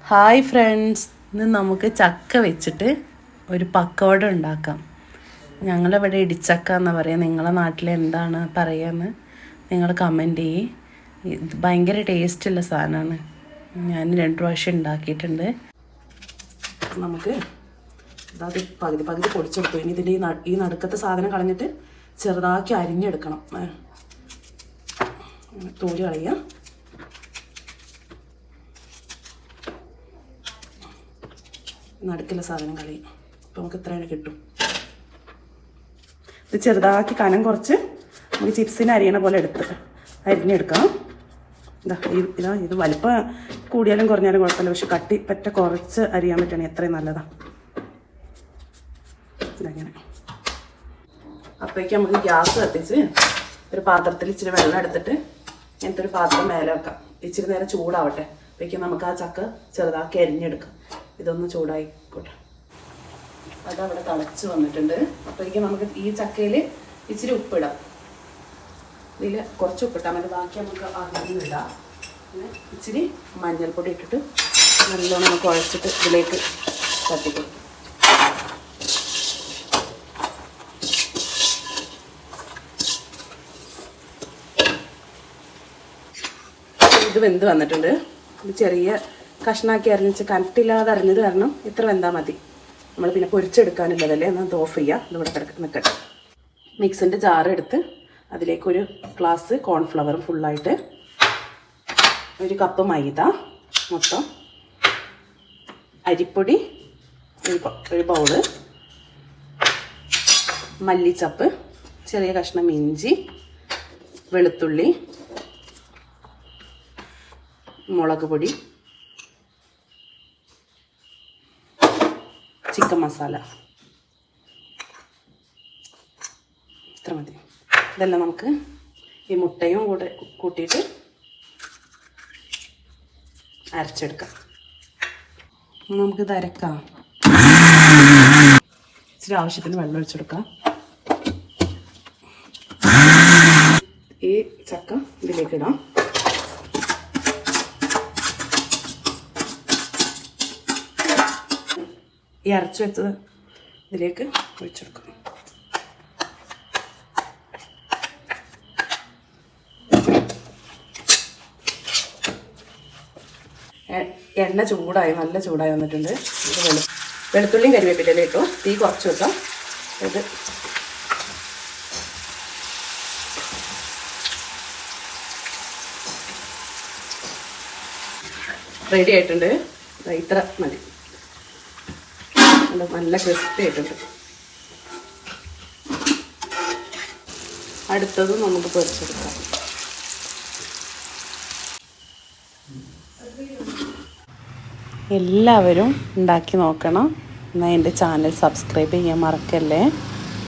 Hi friends, ഇന്ന് നമുക്ക് ചക്ക വെച്ചിട്ട് ഒരു പക്കോട ഉണ്ടാക്കാം. ഞങ്ങളിവിടെ ഇടിച്ചക്ക എന്നാണ് പറയുക. നിങ്ങളെ നാട്ടിൽ എന്താണ് പറയുകയെന്ന് നിങ്ങൾ കമൻറ്റ് ചെയ്യ്. ഇത് ഭയങ്കര ടേസ്റ്റുള്ള സാധനമാണ്. ഞാൻ 2 പ്രാവശ്യം ഉണ്ടാക്കിയിട്ടുണ്ട്. നമുക്ക് അത് പകുതി പൊടിച്ചെടുത്തു. ഇനി ഇതിൻ്റെ ഈ നടുക്കത്തെ സാധനം കളഞ്ഞിട്ട് ചെറുതാക്കി അരിഞ്ഞെടുക്കണം. തോല് കളയുക. നടുക്കുള്ള സാധനം കളയും. അപ്പോൾ നമുക്ക് ഇത്രയാണ് കിട്ടും. ഇത് ചെറുതാക്കി കനം കുറച്ച് നമുക്ക് ചിപ്സിന് അരിയണ പോലെ അരിഞ്ഞെടുക്കാം. ഇത് വലിപ്പം കൂടിയാലും കുറഞ്ഞാലും കുഴപ്പമില്ല, പക്ഷെ കട്ടി പറ്റ കുറച്ച് അരിയാൻ പറ്റുകയാണെങ്കിൽ എത്രയും നല്ലതാണ്. ഇതങ്ങനെ. അപ്പോഴേക്കും നമുക്ക് ഗ്യാസ് കത്തിച്ച് ഒരു പാത്രത്തിൽ ഇച്ചിരി വെള്ളം എടുത്തിട്ട് ഇങ്ങനത്തെ ഒരു പാത്രം മേലെ വെക്കാം. ഇച്ചിരി നേരം ചൂടാവട്ടെ. അപ്പോഴേക്കും നമുക്ക് ആ ചക്ക ചെറുതാക്കി അരിഞ്ഞെടുക്കാം. ഇതൊന്ന് ചൂടായിക്കോട്ടെ. അതവിടെ തിളച്ച് വന്നിട്ടുണ്ട്. അപ്പോഴേക്കും നമുക്ക് ഈ ചക്കയിൽ ഇച്ചിരി ഉപ്പിടാം. ഇതിൽ കുറച്ച് ഉപ്പിട്ടാൽ മതി, ബാക്കി നമുക്ക് അരിഞ്ഞിടാം. പിന്നെ ഇച്ചിരി മഞ്ഞൾപ്പൊടി ഇട്ടിട്ട് നല്ലോണം നമുക്ക് കുഴച്ചിട്ട് ഇതിലേക്ക് തട്ടിക്കൊടുക്കും. ഇത് വെന്ത് വന്നിട്ടുണ്ട്. ഇത് ചെറിയ കഷ്ണാക്കി അരിഞ്ഞിച്ച് കനത്തില്ലാതെ അരിഞ്ഞത് കാരണം ഇത്ര വെന്താൽ മതി. നമ്മൾ പിന്നെ പൊരിച്ചെടുക്കാനുള്ളതല്ലേ, എന്നാൽ ഇത് ഓഫ് ചെയ്യുക. ഇതിവിടെ നിൽക്കട്ടെ. മിക്സിൻ്റെ ജാറ് എടുത്ത് അതിലേക്കൊരു ഗ്ലാസ് കോൺഫ്ലവറും ഫുള്ളായിട്ട്, 1 കപ്പ് മൈദ മൊത്തം, അരിപ്പൊടി 1 ബൗള്, മല്ലിച്ചപ്പ്, ചെറിയ കഷ്ണം ഇഞ്ചി, വെളുത്തുള്ളി, മുളക് പൊടി, ചിക്കൻ മസാല, ഇത്ര മതി. ഇതെല്ലാം നമുക്ക് ഈ മുട്ടയും കൂടെ കൂട്ടിയിട്ട് അരച്ചെടുക്കാം. നമുക്കിത് അരക്കാം. ഇച്ചിരി ആവശ്യത്തിന് വെള്ളം ഒഴിച്ചെടുക്കാം. ഈ ചക്ക ഇതിലേക്ക് ഇടാം. ഈ അരച്ച് വെച്ചത് ഇതിലേക്ക് ഒഴിച്ചെടുക്കണം. എണ്ണ ചൂടായി, നല്ല ചൂടായി വന്നിട്ടുണ്ട്. ഇത് വെളുത്തുള്ളിയും കരിവേപ്പിലയും ഇട്ടു. തീ കുറച്ച് വെക്കാം. ഇത് റെഡി ആയിട്ടുണ്ട്. ഇത്ര മതി. നല്ല ക്രിസ്പി ആയിട്ടുണ്ട്. അടുത്തത് നമുക്ക് പൊരിച്ചെടുക്കാം. എല്ലാവരും ഉണ്ടാക്കി നോക്കണം. എന്നാൽ എൻ്റെ ചാനൽ സബ്സ്ക്രൈബ് ചെയ്യാൻ മറക്കല്ലേ.